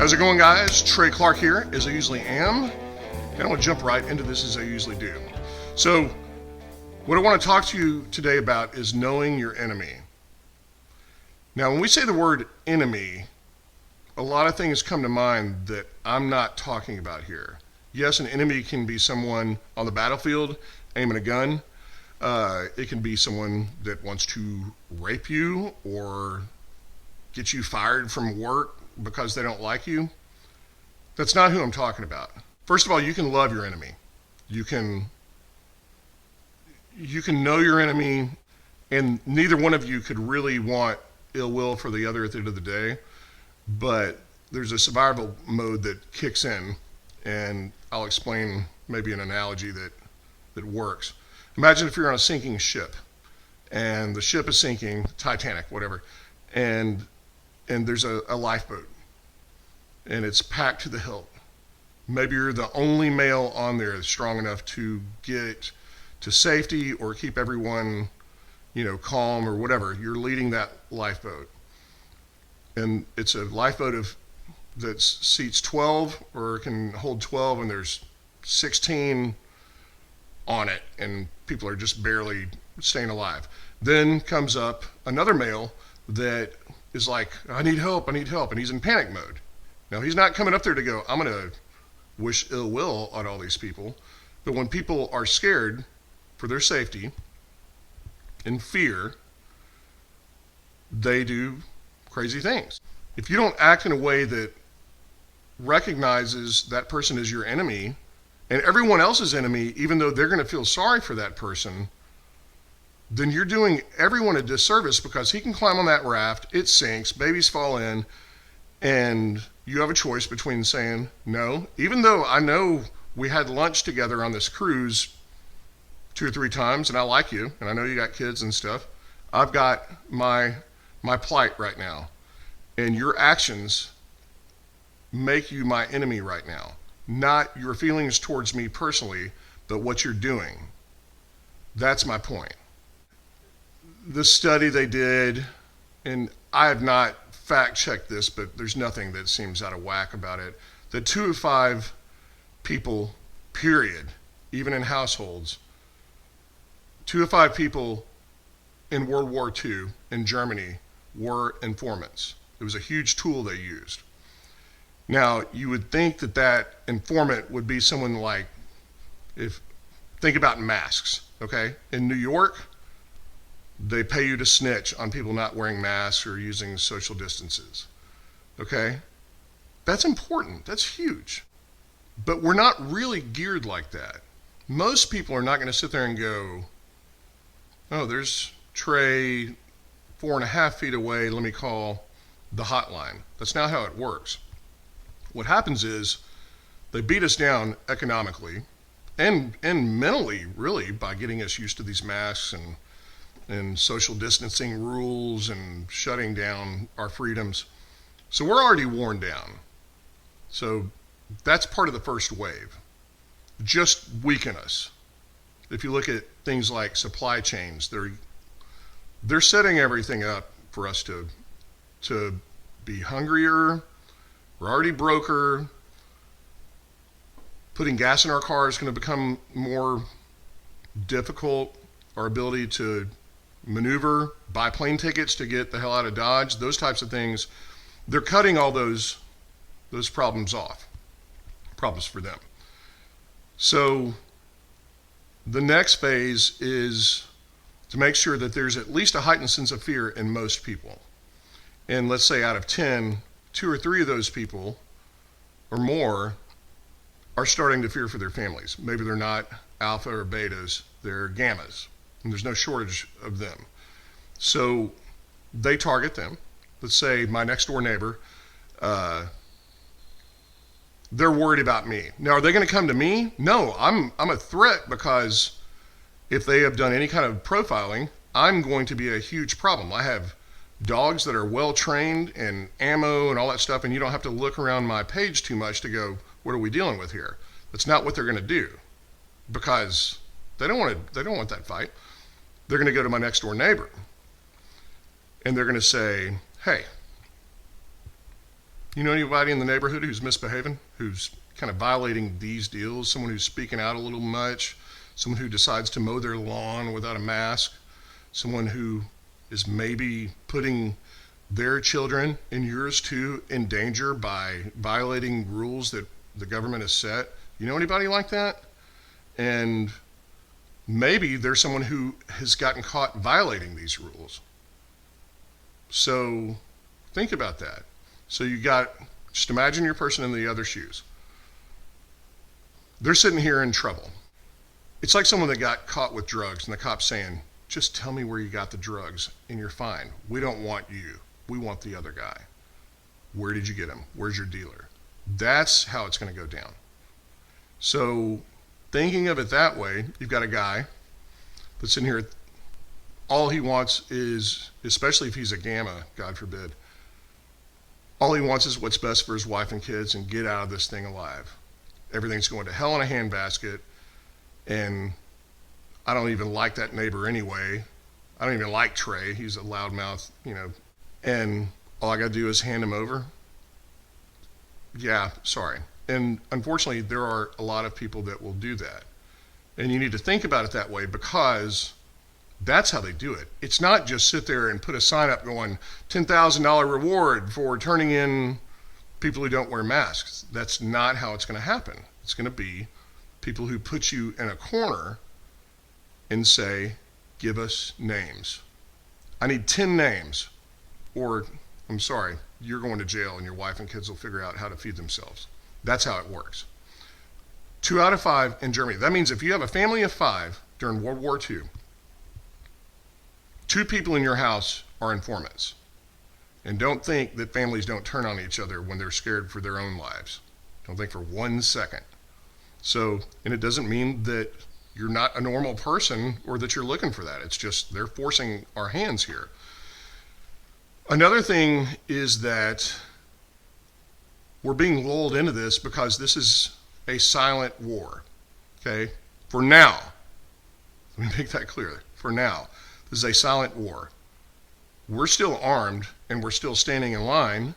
How's it going, guys? Trey Clark here, as I usually am, and I want to jump right into this as I usually do. So, what I want to talk to you today about is knowing your enemy. Now, when we say the word enemy, a lot of things come to mind that I'm not talking about here. Yes, an enemy can be someone on the battlefield aiming a gun. It can be someone that wants to rape you or get you fired from work because they don't like you. That's not who I'm talking about. First of all, you can love your enemy. You can know your enemy, and neither one of you could really want ill will for the other at the end of the day, but there's a survival mode that kicks in, and I'll explain maybe an analogy that works. Imagine if you're on a sinking ship, and the ship is sinking, Titanic, whatever, and there's a lifeboat, and it's packed to the hilt. Maybe you're the only male on there that's strong enough to get to safety or keep everyone, calm or whatever. You're leading that lifeboat, and it's a lifeboat that seats 12 or can hold 12, and there's 16 on it, and people are just barely staying alive. Then comes up another male that is like, I need help, and he's in panic mode. Now, he's not coming up there to go, I'm going to wish ill will on all these people. But when people are scared for their safety, in fear, they do crazy things. If you don't act in a way that recognizes that person as your enemy and everyone else's enemy, even though they're going to feel sorry for that person, then you're doing everyone a disservice, because he can climb on that raft, it sinks, babies fall in, and you have a choice between saying, no, even though I know we had lunch together on this cruise 2 or 3 times, and I like you, and I know you got kids and stuff, I've got my plight right now, and your actions make you my enemy right now. Not your feelings towards me personally, but what you're doing. That's my point. The study they did, and I have not fact-checked this, but there's nothing that seems out of whack about it, that 2 of 5 people, period, even in households, 2 of 5 people in World War II in Germany were informants. It was a huge tool they used. Now, you would think that informant would be someone like, think about masks, okay? In New York, they pay you to snitch on people not wearing masks or using social distances, okay? That's important, that's huge. But we're not really geared like that. Most people are not gonna sit there and go, oh, there's Trey 4.5 feet away, let me call the hotline. That's not how it works. What happens is they beat us down economically and mentally, really, by getting us used to these masks and social distancing rules and shutting down our freedoms. So we're already worn down. So that's part of the first wave. Just weaken us. If you look at things like supply chains, they're setting everything up for us to be hungrier. We're already broker. Putting gas in our car is going to become more difficult. Our ability to maneuver, buy plane tickets to get the hell out of Dodge, those types of things, they're cutting all those problems off. Problems for them. So the next phase is to make sure that there's at least a heightened sense of fear in most people. And let's say out of 10, 2 or 3 of those people or more are starting to fear for their families. Maybe they're not alpha or betas, they're gammas, and there's no shortage of them. So they target them. Let's say my next door neighbor, they're worried about me. Now, are they going to come to me? No, I'm a threat, because if they have done any kind of profiling, I'm going to be a huge problem. I have dogs that are well trained and ammo and all that stuff, and you don't have to look around my page too much to go, what are we dealing with here? That's not what they're going to do, because they don't want that fight. They're going to go to my next door neighbor, and they're going to say, hey, You know anybody in the neighborhood who's misbehaving, who's kind of violating these deals? Someone who's speaking out a little much, someone who decides to mow their lawn without a mask, someone who is maybe putting their children and yours too in danger by violating rules that the government has set. You know anybody like that? And maybe there's someone who has gotten caught violating these rules. So think about that. So you got, just imagine your person in the other shoes. They're sitting here in trouble. It's like someone that got caught with drugs and the cop's saying, just tell me where you got the drugs and you're fine. We don't want you. We want the other guy. Where did you get him? Where's your dealer? That's how it's going to go down. So thinking of it that way, you've got a guy that's in here, all he wants is, especially if he's a gamma, God forbid, all he wants is what's best for his wife and kids and get out of this thing alive. Everything's going to hell in a handbasket, and I don't even like that neighbor anyway. I don't even like Trey. He's a loudmouth, and all I got to do is hand him over. Yeah, sorry. And unfortunately, there are a lot of people that will do that. And you need to think about it that way because that's how they do it. It's not just sit there and put a sign up going, $10,000 reward for turning in people who don't wear masks. That's not how it's going to happen. It's going to be people who put you in a corner and say, give us names. I need 10 names. Or, I'm sorry, you're going to jail and your wife and kids will figure out how to feed themselves. That's how it works. 2 out of 5 in Germany. That means if you have a family of 5 during World War II, 2 people in your house are informants. And don't think that families don't turn on each other when they're scared for their own lives. Don't think for 1 second. So, and it doesn't mean that you're not a normal person or that you're looking for that. It's just they're forcing our hands here. Another thing is that we're being lulled into this because this is a silent war, okay? For now, let me make that clear. For now, this is a silent war. We're still armed and we're still standing in line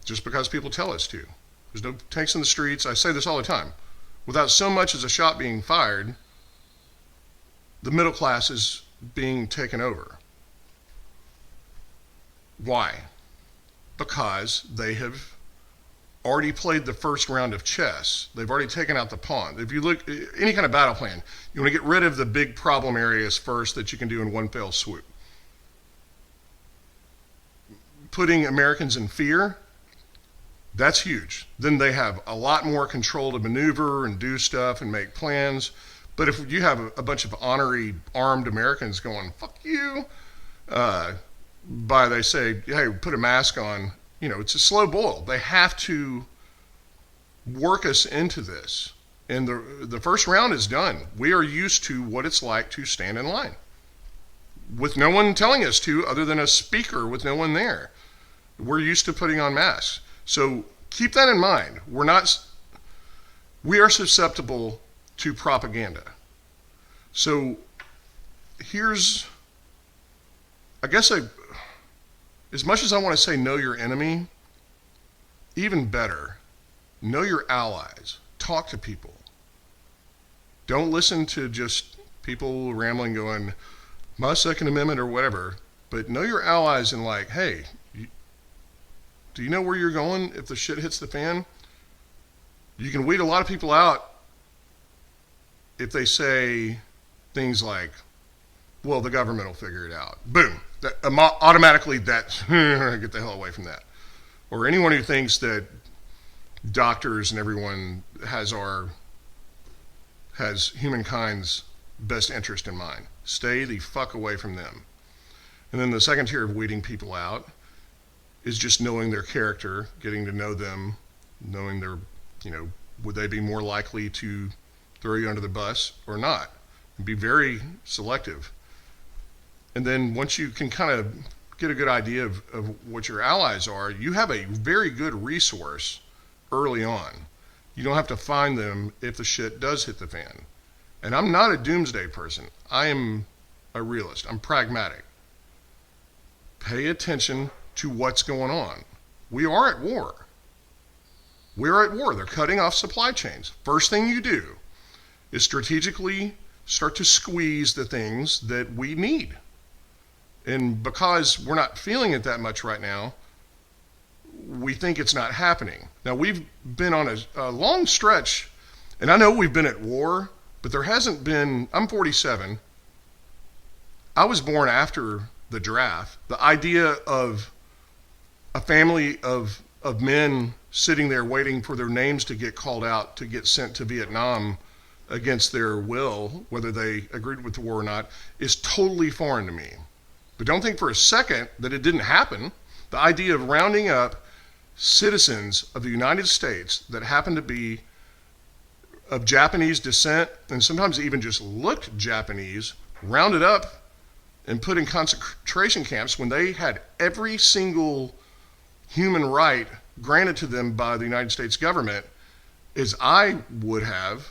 just because people tell us to. There's no tanks in the streets. I say this all the time. Without so much as a shot being fired, the middle class is being taken over. Why? Because they have already played the first round of chess. They've already taken out the pawn. If you look, any kind of battle plan, you want to get rid of the big problem areas first that you can do in one fell swoop. Putting Americans in fear, that's huge. Then they have a lot more control to maneuver and do stuff and make plans. But if you have a bunch of honorary armed Americans going, fuck you, they say, hey, put a mask on, it's a slow boil. They have to work us into this. And the first round is done. We are used to what it's like to stand in line with no one telling us to other than a speaker with no one there. We're used to putting on masks. So keep that in mind. We are susceptible to propaganda. So here's, I guess, as much as I want to say know your enemy, even better, know your allies. Talk to people. Don't listen to just people rambling going, my Second Amendment or whatever, but know your allies and like, hey, do you know where you're going if the shit hits the fan? You can weed a lot of people out if they say things like, well, the government will figure it out. Boom. Automatically, get the hell away from that. Or anyone who thinks that doctors and everyone has humankind's best interest in mind. Stay the fuck away from them. And then the second tier of weeding people out is just knowing their character, getting to know them, knowing their, would they be more likely to throw you under the bus or not? And be very selective. And then once you can kind of get a good idea of what your allies are, you have a very good resource early on. You don't have to find them if the shit does hit the fan. And I'm not a doomsday person. I am a realist. I'm pragmatic. Pay attention to what's going on. We are at war. We're at war. They're cutting off supply chains. First thing you do is strategically start to squeeze the things that we need. And because we're not feeling it that much right now, we think it's not happening. Now, we've been on a long stretch, and I know we've been at war, but there hasn't been, I'm 47. I was born after the draft. The idea of a family of men sitting there waiting for their names to get called out to get sent to Vietnam against their will, whether they agreed with the war or not, is totally foreign to me. But don't think for a second that it didn't happen. The idea of rounding up citizens of the United States that happen to be of Japanese descent and sometimes even just looked Japanese, rounded up and put in concentration camps when they had every single human right granted to them by the United States government, as I would have,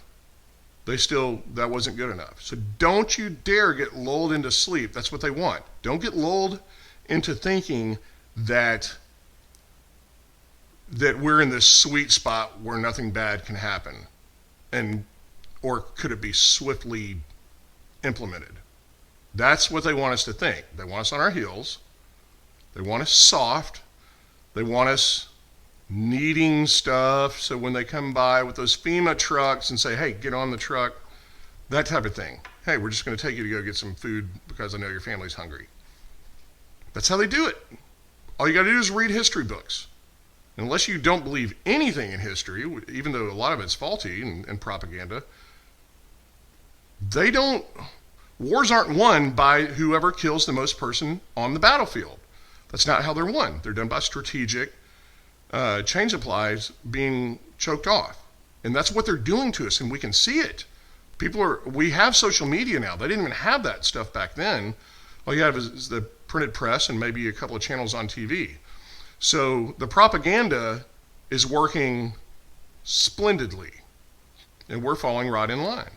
that wasn't good enough. So don't you dare get lulled into sleep. That's what they want. Don't get lulled into thinking that we're in this sweet spot where nothing bad can happen, or could it be swiftly implemented. That's what they want us to think. They want us on our heels. They want us soft. They want us needing stuff, so when they come by with those FEMA trucks and say, hey, get on the truck, that type of thing. Hey, we're just going to take you to go get some food because I know your family's hungry. That's how they do it. All you got to do is read history books. Unless you don't believe anything in history, even though a lot of it's faulty and propaganda, wars aren't won by whoever kills the most person on the battlefield. That's not how they're won. They're done by strategic chain supplies being choked off. And that's what they're doing to us, and we can see it. We have social media now. They didn't even have that stuff back then. All you have is the printed press and maybe a couple of channels on TV. So the propaganda is working splendidly, and we're falling right in line.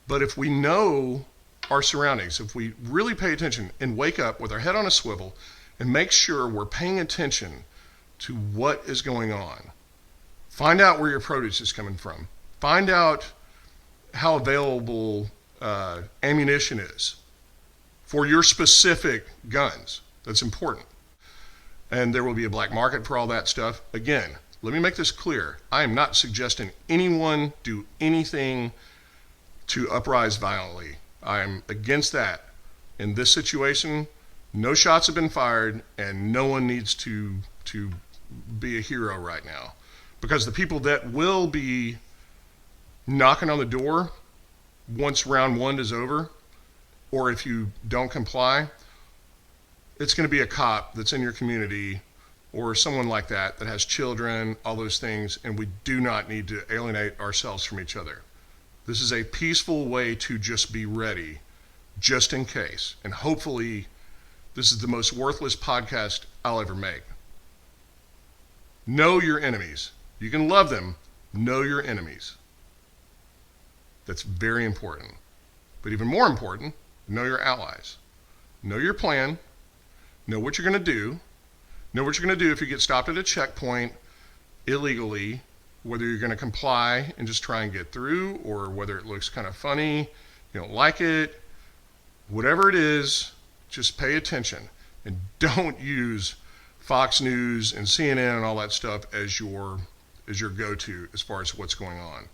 But if we know our surroundings, if we really pay attention and wake up with our head on a swivel and make sure we're paying attention to what is going on, find out where your produce is coming from, find out how available ammunition is for your specific guns. That's important. And there will be a black market for all that stuff. Again, let me make this clear. I am not suggesting anyone do anything to uprise violently. I am against that. In this situation, no shots have been fired, and no one needs to be a hero right now. Because the people that will be knocking on the door once round one is over, or if you don't comply, it's going to be a cop that's in your community or someone like that has children, all those things, and we do not need to alienate ourselves from each other. This is a peaceful way to just be ready, just in case. And hopefully, this is the most worthless podcast I'll ever make. Know your enemies. You can love them. Know your enemies. That's very important. But even more important, know your allies. Know your plan. Know what you're going to do. Know what you're going to do if you get stopped at a checkpoint illegally, whether you're going to comply and just try and get through, or whether it looks kind of funny, you don't like it, whatever it is, just pay attention. And don't use Fox News and CNN and all that stuff as your go-to as far as what's going on.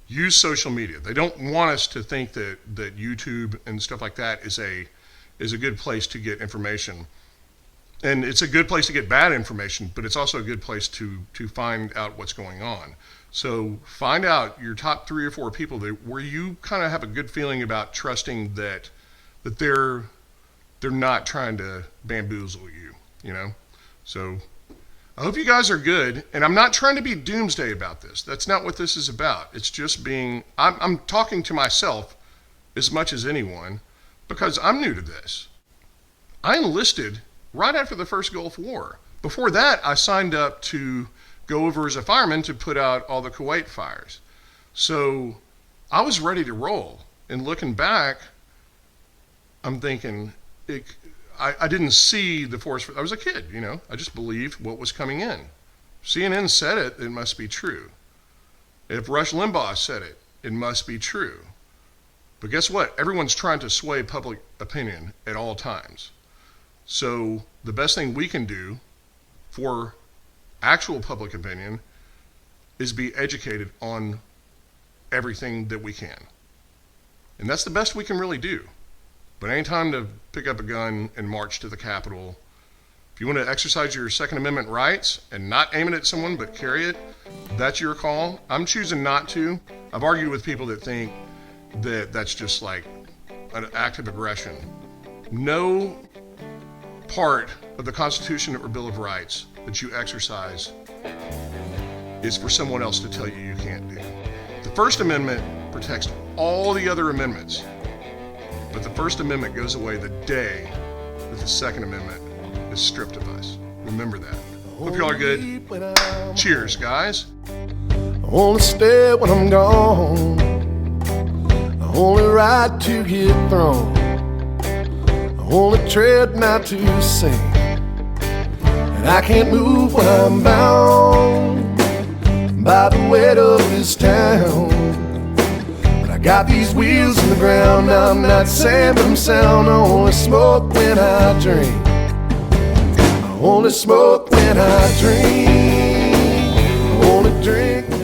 Use social media. They don't want us to think that YouTube and stuff like that is a good place to get information. And it's a good place to get bad information, but it's also a good place to find out what's going on. So find out your top 3 or 4 people where you kind of have a good feeling about trusting that they're not trying to bamboozle you, you know? So I hope you guys are good, and I'm not trying to be doomsday about this. That's not what this is about. It's just I'm talking to myself as much as anyone because I'm new to this. I enlisted right after the first Gulf War. Before that, I signed up to go over as a fireman to put out all the Kuwait fires. So I was ready to roll. And looking back, I'm thinking, I didn't see the forest. I was a kid, I just believed what was coming in. CNN said it, it must be true. If Rush Limbaugh said it, it must be true. But guess what? Everyone's trying to sway public opinion at all times. So the best thing we can do for actual public opinion is be educated on everything that we can. And that's the best we can really do. But ain't time to pick up a gun and march to the Capitol. If you want to exercise your Second Amendment rights and not aim it at someone but carry it, that's your call. I'm choosing not to. I've argued with people that think that that's just like an act of aggression. No part of the Constitution or Bill of Rights that you exercise is for someone else to tell you you can't do. The First Amendment protects all the other amendments, but the First Amendment goes away the day that the Second Amendment is stripped of us. Remember that. Hope y'all are good. Cheers, guys. I only stay when I'm gone. I only ride to get thrown. I only tread not to sing. And I can't move when I'm bound by the weight of this town. But I got these wheels in the ground. I'm not saying but I'm sound. I only smoke when I drink. I only smoke when I drink. I only drink